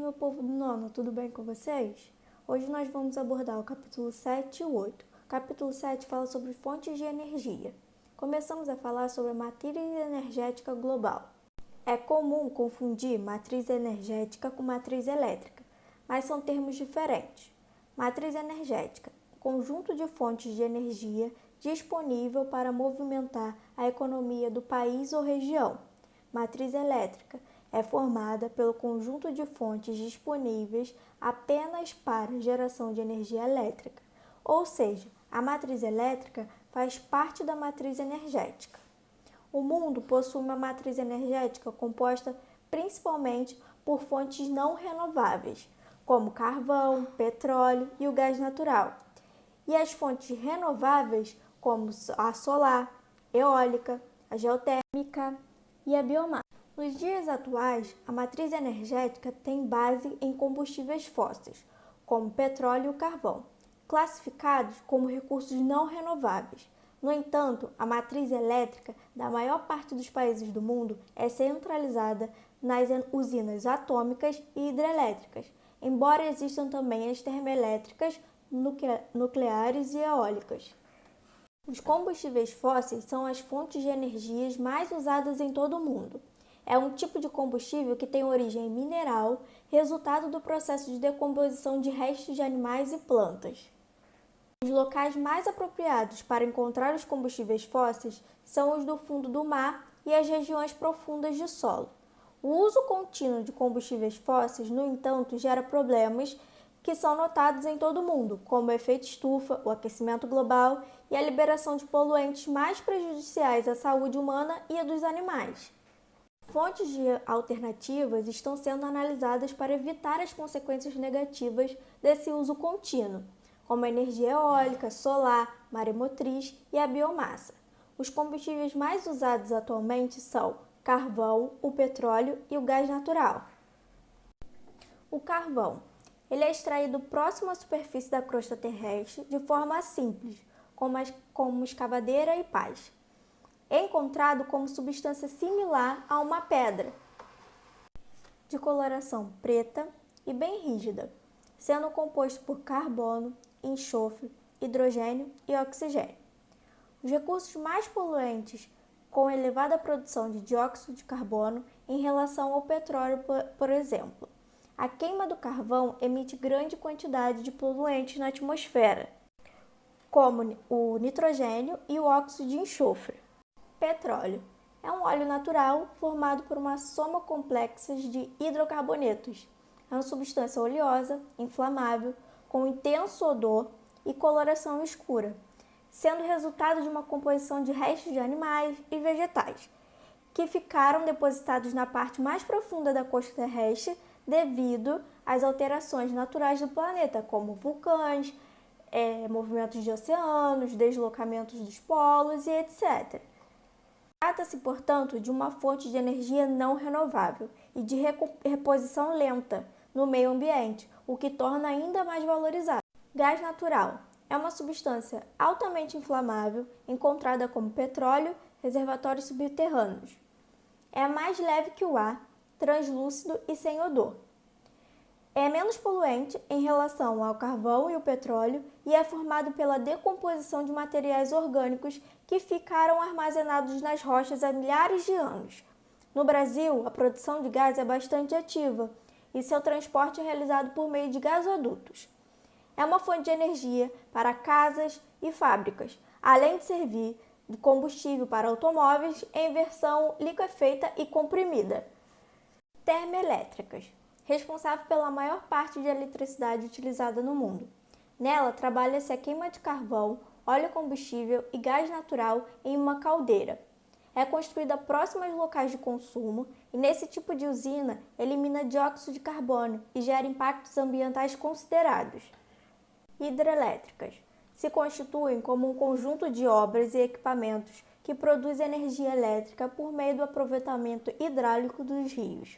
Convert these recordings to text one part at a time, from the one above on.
meu povo do nono, tudo bem com vocês? Hoje nós vamos abordar o capítulo 7 e o 8. O capítulo 7 fala sobre fontes de energia. Começamos a falar sobre a matriz energética global. É comum confundir matriz energética com matriz elétrica, mas são termos diferentes. Matriz energética, conjunto de fontes de energia disponível para movimentar a economia do país ou região. Matriz elétrica é formada pelo conjunto de fontes disponíveis apenas para geração de energia elétrica, ou seja, a matriz elétrica faz parte da matriz energética. O mundo possui uma matriz energética composta principalmente por fontes não renováveis, como carvão, petróleo e o gás natural, e as fontes renováveis, como a solar, eólica, a geotérmica e a biomassa. Nos dias atuais, a matriz energética tem base em combustíveis fósseis, como petróleo e carvão, classificados como recursos não renováveis. No entanto, a matriz elétrica da maior parte dos países do mundo é centralizada nas usinas atômicas e hidrelétricas, embora existam também as termoelétricas, nucleares e eólicas. Os combustíveis fósseis são as fontes de energias mais usadas em todo o mundo. É um tipo de combustível que tem origem mineral, resultado do processo de decomposição de restos de animais e plantas. Os locais mais apropriados para encontrar os combustíveis fósseis são os do fundo do mar e as regiões profundas de solo. O uso contínuo de combustíveis fósseis, no entanto, gera problemas que são notados em todo o mundo, como o efeito estufa, o aquecimento global e a liberação de poluentes mais prejudiciais à saúde humana e à dos animais. Fontes alternativas estão sendo analisadas para evitar as consequências negativas desse uso contínuo, como a energia eólica, solar, maremotriz e a biomassa. Os combustíveis mais usados atualmente são carvão, o petróleo e o gás natural. O carvão. Ele é extraído próximo à superfície da crosta terrestre de forma simples, como escavadeira e pás. É encontrado como substância similar a uma pedra, de coloração preta e bem rígida, sendo composto por carbono, enxofre, hidrogênio e oxigênio. Os recursos mais poluentes, com elevada produção de dióxido de carbono em relação ao petróleo, por exemplo. A queima do carvão emite grande quantidade de poluentes na atmosfera, como o nitrogênio e o óxido de enxofre. Petróleo é um óleo natural formado por uma soma complexa de hidrocarbonetos. É uma substância oleosa, inflamável, com intenso odor e coloração escura, sendo resultado de uma composição de restos de animais e vegetais, que ficaram depositados na parte mais profunda da crosta terrestre devido às alterações naturais do planeta, como vulcões, movimentos de oceanos, deslocamentos dos polos e etc. Trata-se, portanto, de uma fonte de energia não renovável e de reposição lenta no meio ambiente, o que torna ainda mais valorizado. Gás natural é uma substância altamente inflamável encontrada como petróleo, reservatórios subterrâneos. É mais leve que o ar, translúcido e sem odor. É menos poluente em relação ao carvão e o petróleo e é formado pela decomposição de materiais orgânicos que ficaram armazenados nas rochas há milhares de anos. No Brasil, a produção de gás é bastante ativa e seu transporte é realizado por meio de gasodutos. É uma fonte de energia para casas e fábricas, além de servir de combustível para automóveis em versão liquefeita e comprimida. Termoelétricas. Responsável pela maior parte de eletricidade utilizada no mundo. Nela, trabalha-se a queima de carvão, óleo combustível e gás natural em uma caldeira. É construída próxima aos locais de consumo e, nesse tipo de usina, elimina dióxido de carbono e gera impactos ambientais considerados. Hidrelétricas. Se constituem como um conjunto de obras e equipamentos que produz energia elétrica por meio do aproveitamento hidráulico dos rios.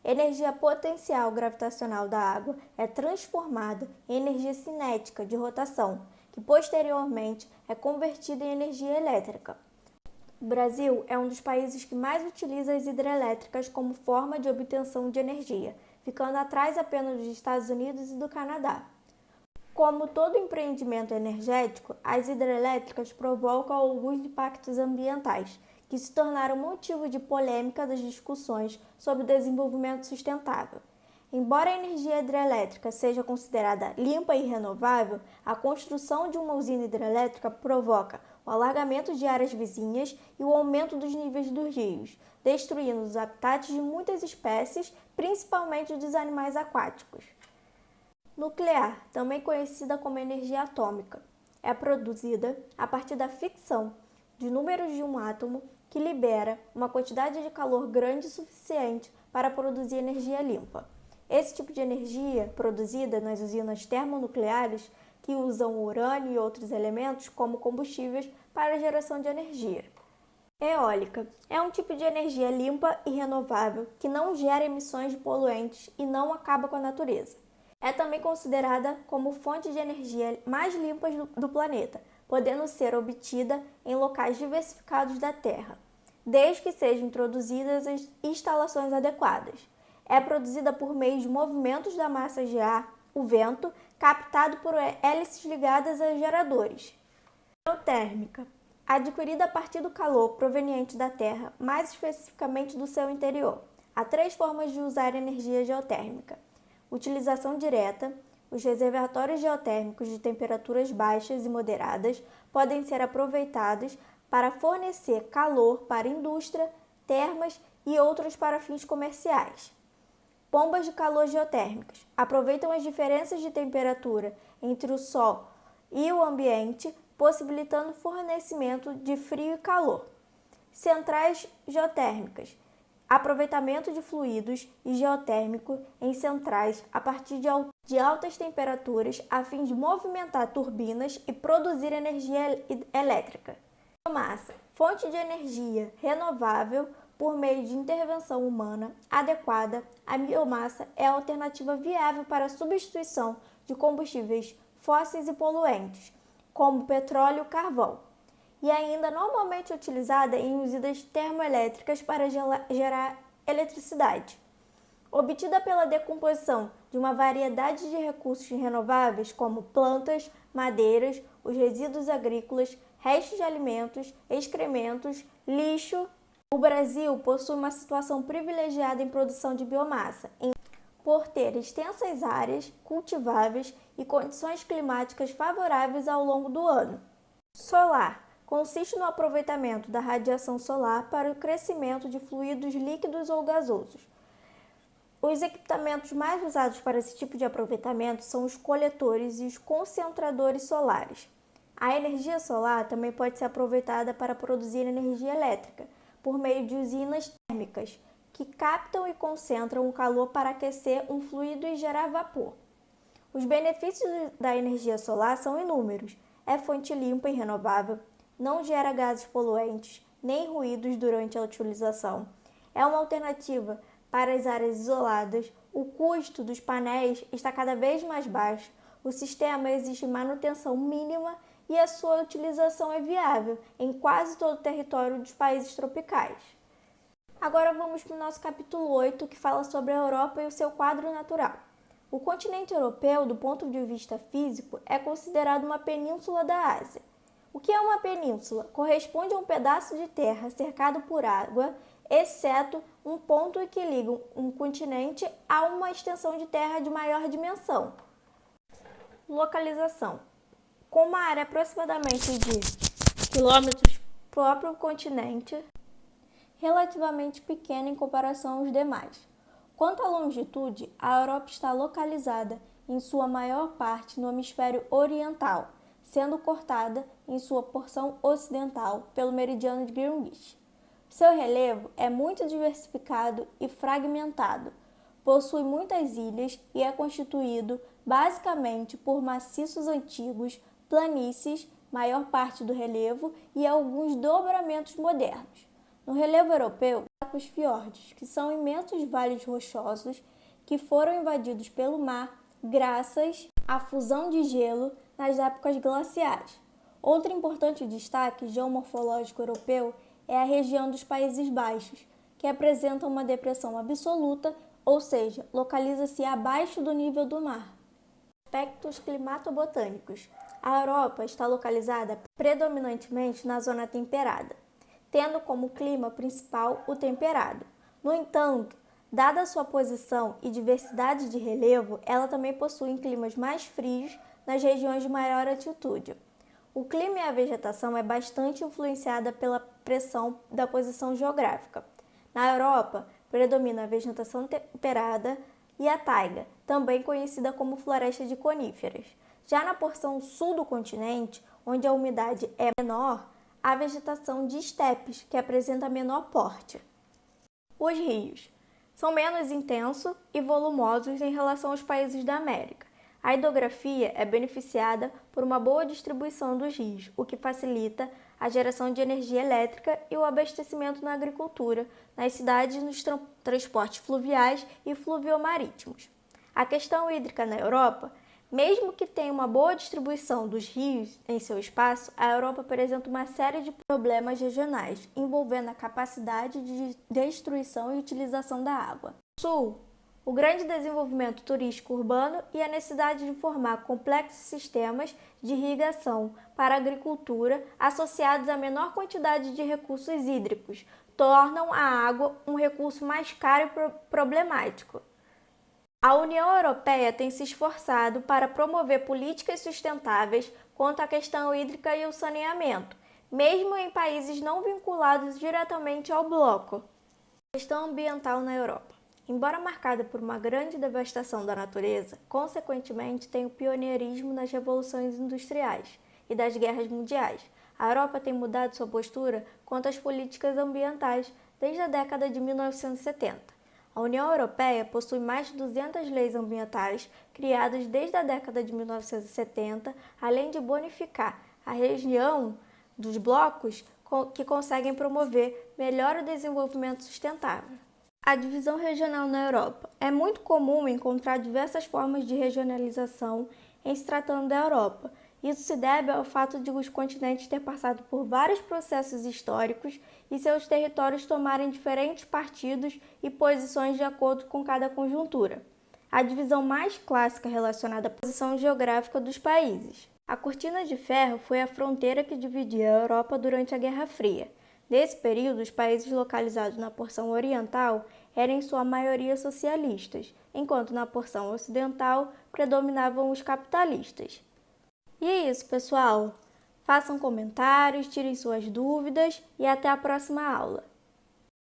Energia potencial gravitacional da água é transformada em energia cinética de rotação, que posteriormente é convertida em energia elétrica. O Brasil é um dos países que mais utiliza as hidrelétricas como forma de obtenção de energia, ficando atrás apenas dos Estados Unidos e do Canadá. Como todo empreendimento energético, as hidrelétricas provocam alguns impactos ambientais, que se tornaram motivo de polêmica das discussões sobre o desenvolvimento sustentável. Embora a energia hidrelétrica seja considerada limpa e renovável, a construção de uma usina hidrelétrica provoca o alargamento de áreas vizinhas e o aumento dos níveis dos rios, destruindo os habitats de muitas espécies, principalmente dos animais aquáticos. Nuclear, também conhecida como energia atômica, é produzida a partir da fissão de números de um átomo que libera uma quantidade de calor grande o suficiente para produzir energia limpa. Esse tipo de energia, produzida nas usinas termonucleares, que usam urânio e outros elementos como combustíveis para a geração de energia. Eólica é um tipo de energia limpa e renovável que não gera emissões de poluentes e não acaba com a natureza. É também considerada como fonte de energia mais limpa do planeta, podendo ser obtida em locais diversificados da Terra, desde que sejam introduzidas as instalações adequadas. É produzida por meio de movimentos da massa de ar, o vento, captado por hélices ligadas a geradores. Geotérmica, adquirida a partir do calor proveniente da Terra, mais especificamente do seu interior. Há 3 formas de usar energia geotérmica: utilização direta. Os reservatórios geotérmicos de temperaturas baixas e moderadas podem ser aproveitados para fornecer calor para indústria, termas e outros para fins comerciais. Bombas de calor geotérmicas aproveitam as diferenças de temperatura entre o Sol e o ambiente, possibilitando o fornecimento de frio e calor. Centrais geotérmicas, aproveitamento de fluidos e geotérmico em centrais a partir de altas temperaturas a fim de movimentar turbinas e produzir energia elétrica. Biomassa, fonte de energia renovável por meio de intervenção humana adequada. A biomassa é a alternativa viável para a substituição de combustíveis fósseis e poluentes, como petróleo e carvão, e ainda normalmente utilizada em usinas termoelétricas para gerar eletricidade. Obtida pela decomposição de uma variedade de recursos renováveis como plantas, madeiras, os resíduos agrícolas, restos de alimentos, excrementos, lixo. O Brasil possui uma situação privilegiada em produção de biomassa, por ter extensas áreas cultiváveis e condições climáticas favoráveis ao longo do ano. Solar consiste no aproveitamento da radiação solar para o crescimento de fluidos líquidos ou gasosos. Os equipamentos mais usados para esse tipo de aproveitamento são os coletores e os concentradores solares. A energia solar também pode ser aproveitada para produzir energia elétrica, por meio de usinas térmicas, que captam e concentram o calor para aquecer um fluido e gerar vapor. Os benefícios da energia solar são inúmeros. É fonte limpa e renovável, não gera gases poluentes, nem ruídos durante a utilização. É uma alternativa para as áreas isoladas. O custo dos painéis está cada vez mais baixo. O sistema exige manutenção mínima e a sua utilização é viável em quase todo o território dos países tropicais. Agora vamos para o nosso capítulo 8, que fala sobre a Europa e o seu quadro natural. O continente europeu, do ponto de vista físico, é considerado uma península da Ásia. O que é uma península? Corresponde a um pedaço de terra cercado por água, exceto um ponto que liga um continente a uma extensão de terra de maior dimensão. Localização. Com uma área aproximadamente de quilômetros próprio continente, relativamente pequena em comparação aos demais. Quanto à longitude, a Europa está localizada em sua maior parte no hemisfério oriental, sendo cortada em sua porção ocidental pelo meridiano de Greenwich. Seu relevo é muito diversificado e fragmentado, possui muitas ilhas e é constituído basicamente por maciços antigos, planícies, maior parte do relevo e alguns dobramentos modernos. No relevo europeu, há os fiordes, que são imensos vales rochosos que foram invadidos pelo mar graças à fusão de gelo nas épocas glaciais. Outro importante destaque geomorfológico europeu é a região dos Países Baixos, que apresenta uma depressão absoluta ou seja, localiza-se abaixo do nível do mar. Aspectos climatobotânicos. A Europa está localizada predominantemente na zona temperada, tendo como clima principal o temperado. No entanto, dada sua posição e diversidade de relevo, ela também possui climas mais frios nas regiões de maior altitude. O clima e a vegetação é bastante influenciada pela pressão da posição geográfica. Na Europa, predomina a vegetação temperada e a taiga, também conhecida como floresta de coníferas. Já na porção sul do continente, onde a umidade é menor, há vegetação de estepes, que apresenta menor porte. Os rios são menos intensos e volumosos em relação aos países da América. A hidrografia é beneficiada por uma boa distribuição dos rios, o que facilita a geração de energia elétrica e o abastecimento na agricultura, nas cidades e nos transportes fluviais e fluviomarítimos. A questão hídrica na Europa, mesmo que tenha uma boa distribuição dos rios em seu espaço, a Europa apresenta uma série de problemas regionais, envolvendo a capacidade de destruição e utilização da água. Sul, o grande desenvolvimento turístico urbano e a necessidade de formar complexos sistemas de irrigação para a agricultura associados à menor quantidade de recursos hídricos tornam a água um recurso mais caro e problemático. A União Europeia tem se esforçado para promover políticas sustentáveis quanto à questão hídrica e o saneamento, mesmo em países não vinculados diretamente ao bloco. Questão ambiental na Europa. Embora marcada por uma grande devastação da natureza, consequentemente tem o pioneirismo nas revoluções industriais e das guerras mundiais. A Europa tem mudado sua postura quanto às políticas ambientais desde a década de 1970. A União Europeia possui mais de 200 leis ambientais criadas desde a década de 1970, além de bonificar a região dos blocos que conseguem promover melhor o desenvolvimento sustentável. A divisão regional na Europa. É muito comum encontrar diversas formas de regionalização em se tratando da Europa. Isso se deve ao fato de os continentes ter passado por vários processos históricos e seus territórios tomarem diferentes partidos e posições de acordo com cada conjuntura. A divisão mais clássica relacionada à posição geográfica dos países. A cortina de ferro foi a fronteira que dividia a Europa durante a Guerra Fria. Nesse período, os países localizados na porção oriental eram em sua maioria socialistas, enquanto na porção ocidental predominavam os capitalistas. E é isso, pessoal! Façam comentários, tirem suas dúvidas e até a próxima aula!